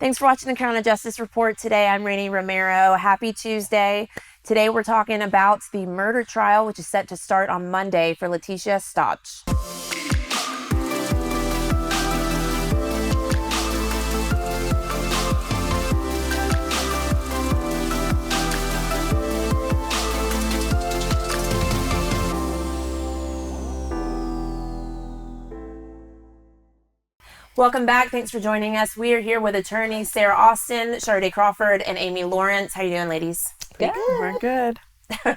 Thanks for watching the Crown of Justice Report today. I'm Rainey Romero. Happy Tuesday. Today we're talking about the murder trial, which is set to start on Monday for Letecia Stauch. Welcome back. Thanks for joining us. We are here with attorneys Sarah Austin, Sharday Crawford, and Amy Lawrence. How are you doing, ladies? Good. We're good. We're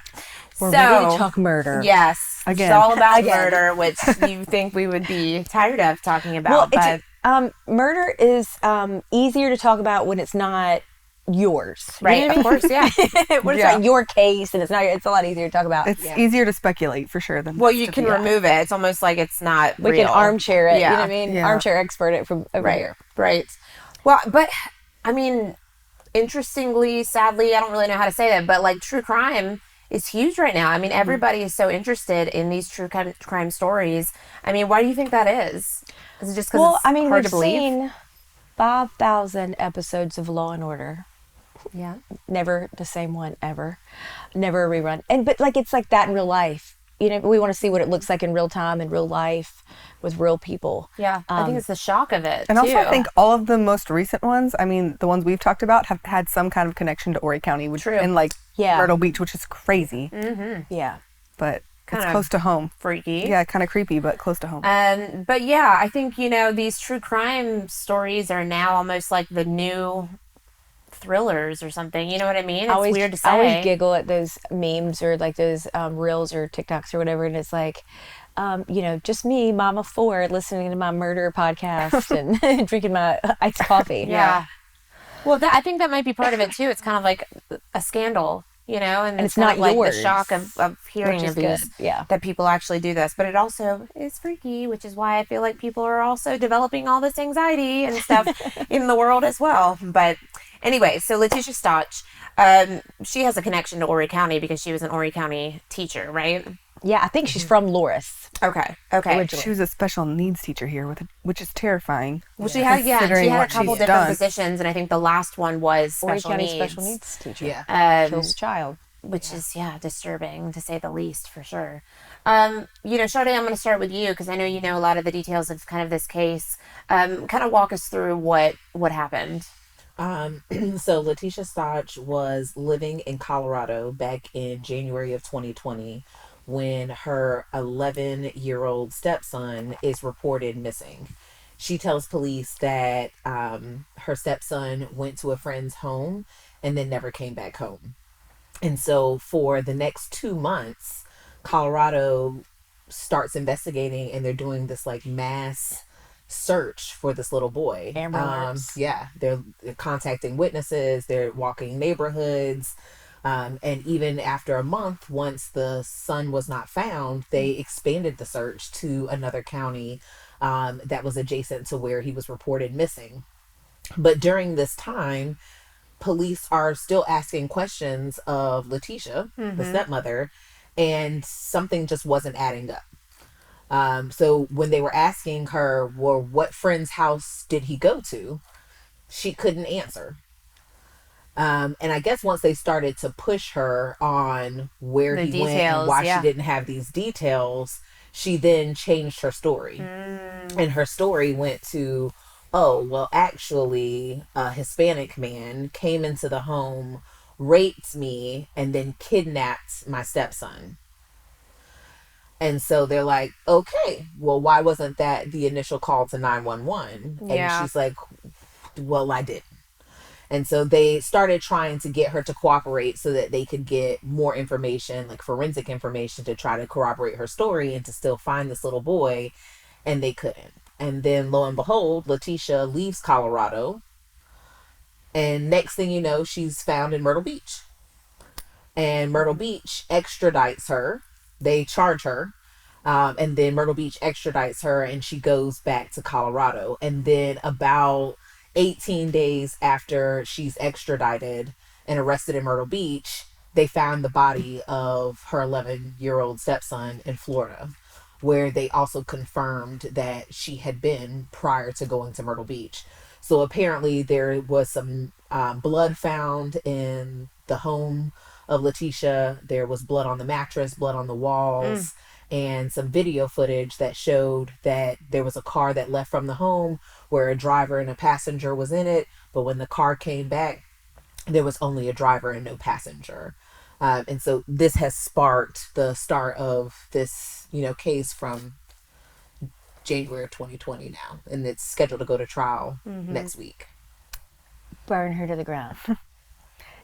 ready to talk murder. Yes. Again. It's all about murder, which you think we would be tired of talking about. Well, murder is easier to talk about when it's not yours. Right, you know of course, yeah. When it's not your case and it's a lot easier to talk about. It's easier to speculate for sure than you can remove it. It's almost like it's not we real. can armchair it. Yeah. You know what I mean? Yeah. Armchair expert it from over here. Right. Well, but I mean, interestingly, sadly, I don't really know how to say that, but like true crime is huge right now. I mean, everybody is so interested in these true crime stories. I mean, why do you think that is? Is it just because hard to believe? We've seen 5,000 episodes of Law and Order. Yeah. Never the same one ever. Never a rerun. But it's like that in real life. You know, we want to see what it looks like in real time, in real life, with real people. Yeah. I think it's the shock of it, And too. also I think all of the most recent ones, I mean, the ones we've talked about have had some kind of connection to Horry County. True. And Myrtle Beach, which is crazy. Mm-hmm. Yeah. But Kind it's of close to home. Freaky. Yeah, kind of creepy, but close to home. But yeah, I think, these true crime stories are now almost like the new thrillers or something. You know what I mean? It's weird to say. I always giggle at those memes or like those reels or TikToks or whatever, and it's like, just me, Mama 4, listening to my murder podcast and drinking my iced coffee. Yeah. Well, I think that might be part of it too. It's kind of like a scandal, and it's not like yours. the shock of hearing of these, that people actually do this. But it also is freaky, which is why I feel like people are also developing all this anxiety and stuff in the world as well. But anyway, so Letecia Stauch, she has a connection to Horry County because she was an Horry County teacher, right? Yeah, I think she's from Loris. Okay. She was a special needs teacher here, which is terrifying. Well, she had a couple different positions, and I think the last one was special needs teacher. Yeah. Child's child. Which is, disturbing to say the least, for sure. Sharday, I'm going to start with you because I know you know a lot of the details of kind of this case. Kind of walk us through what happened. So Letecia Stauch was living in Colorado back in January of 2020 when her 11-year-old stepson is reported missing. She tells police that her stepson went to a friend's home and then never came back home. And so for the next 2 months, Colorado starts investigating, and they're doing this mass search for this little boy. Amber alerts. They're contacting witnesses, they're walking neighborhoods, and even after a month, once the son was not found, they expanded the search to another county that was adjacent to where he was reported missing. But during this time, police are still asking questions of Letecia, the stepmother, and something just wasn't adding up. So when they were asking her, well, what friend's house did he go to? She couldn't answer. And I guess once they started to push her on where he went and why she didn't have these details, she then changed her story. And her story went to, actually, a Hispanic man came into the home, raped me, and then kidnapped my stepson. And so they're like, okay, well, why wasn't that the initial call to 911? And she's like, well, I didn't. And so they started trying to get her to cooperate so that they could get more information, like forensic information, to try to corroborate her story and to still find this little boy. And they couldn't. And then lo and behold, Letecia leaves Colorado. And next thing you know, she's found in Myrtle Beach. And Myrtle Beach extradites her. They charge her. And then Myrtle Beach extradites her and she goes back to Colorado. And then about 18 days after she's extradited and arrested in Myrtle Beach, they found the body of her 11-year-old stepson in Florida, where they also confirmed that she had been prior to going to Myrtle Beach. So apparently there was some blood found in the home of Letecia. There was blood on the mattress, blood on the walls, and some video footage that showed that there was a car that left from the home where a driver and a passenger was in it. But when the car came back, there was only a driver and no passenger. And so this has sparked the start of this, case from January of 2020 now. And it's scheduled to go to trial next week. Burn her to the ground.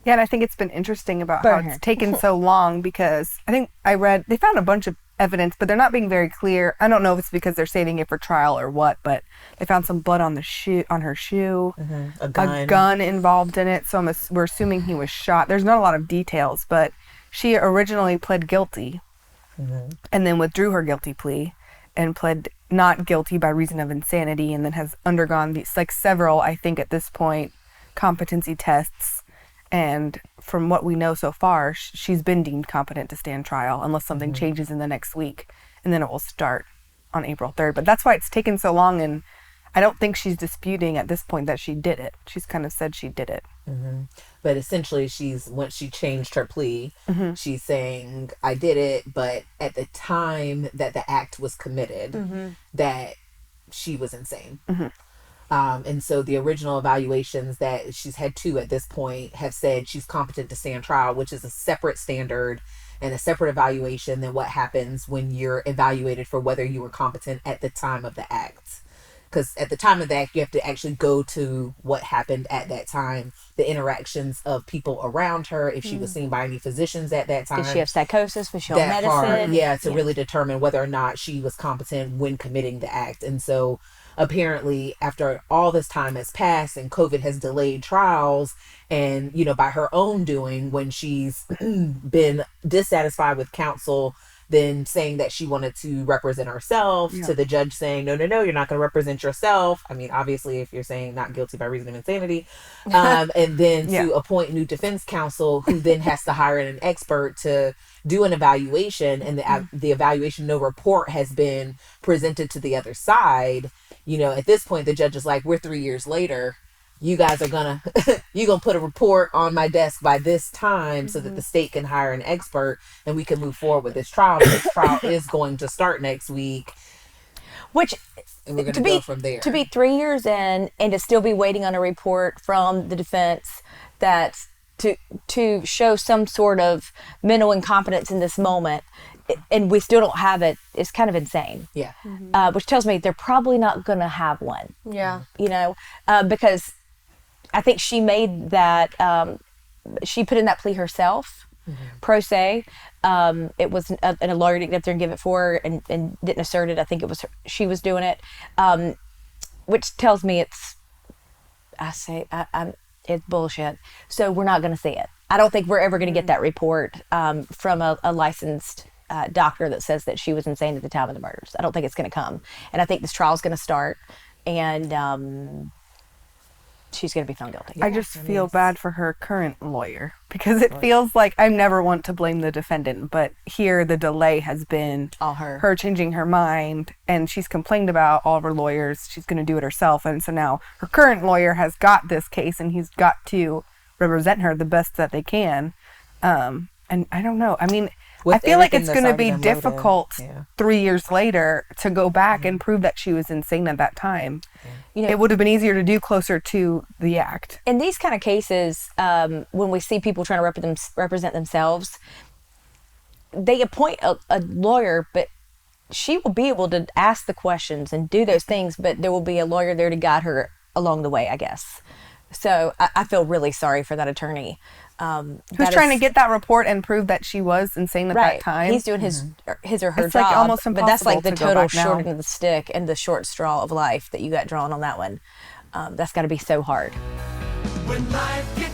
Yeah, and I think it's been interesting about how it's taken so long, because I think I read they found a bunch of evidence, but they're not being very clear. I don't know if it's because they're saving it for trial or what, but they found some blood on her shoe, a gun involved in it. So we're assuming he was shot. There's not a lot of details, but she originally pled guilty and then withdrew her guilty plea and pled not guilty by reason of insanity, and then has undergone these several, I think at this point, competency tests. And from what we know so far, she's been deemed competent to stand trial unless something changes in the next week, and then it will start on April 3rd. But that's why it's taken so long, and I don't think she's disputing at this point that she did it. She's kind of said she did it. But essentially, once she changed her plea, she's saying, I did it, but at the time that the act was committed, that she was insane. And so the original evaluations that she's had 2 at this point have said she's competent to stand trial, which is a separate standard and a separate evaluation than what happens when you're evaluated for whether you were competent at the time of the act. Because at the time of the act, you have to actually go to what happened at that time, the interactions of people around her, if she was seen by any physicians at that time. Did she have psychosis? Was she on medicine? To really determine whether or not she was competent when committing the act. And so apparently, after all this time has passed and COVID has delayed trials, and, by her own doing, when she's been dissatisfied with counsel, then saying that she wanted to represent herself, to the judge saying, no, you're not going to represent yourself. I mean, obviously, if you're saying not guilty by reason of insanity, and then to appoint new defense counsel, who then has to hire an expert to do an evaluation, and the evaluation, no report has been presented to the other side. At this point, the judge is like, we're 3 years later. You guys are you're gonna put a report on my desk by this time so that the state can hire an expert and we can move forward with this trial. This trial is going to start next week. And we're going to go from there. To be 3 years in and to still be waiting on a report from the defense that to show some sort of mental incompetence in this moment, and we still don't have it, is kind of insane. Yeah. Which tells me they're probably not going to have one. Yeah. Because I think she made that, she put in that plea herself, pro se. It was a lawyer didn't get up there and give it for her and didn't assert it. I think it was she was doing it, which tells me it's bullshit. So we're not going to see it. I don't think we're ever going to get that report from a licensed doctor that says that she was insane at the time of the murders. I don't think it's going to come. And I think this trial is going to start, and she's going to be found guilty. I just feel bad for her current lawyer, because it feels like, I never want to blame the defendant, but here the delay has been all her changing her mind, and she's complained about all of her lawyers. She's going to do it herself. And so now her current lawyer has got this case, and he's got to represent her the best that they can. And I don't know. I mean, I feel like it's going to be difficult 3 years later to go back and prove that she was insane at that time. It would have been easier to do closer to the act. In these kind of cases, when we see people trying to represent themselves, they appoint a lawyer, but she will be able to ask the questions and do those things, but there will be a lawyer there to guide her along the way, I guess. So I feel really sorry for that attorney. Who's trying to get that report and prove that she was insane at that time. He's doing his or her it's job. Like almost impossible, but that's like the to total go back short now. end of the stick and the short straw of life that you got drawn on that one. That's got to be so hard. When life gets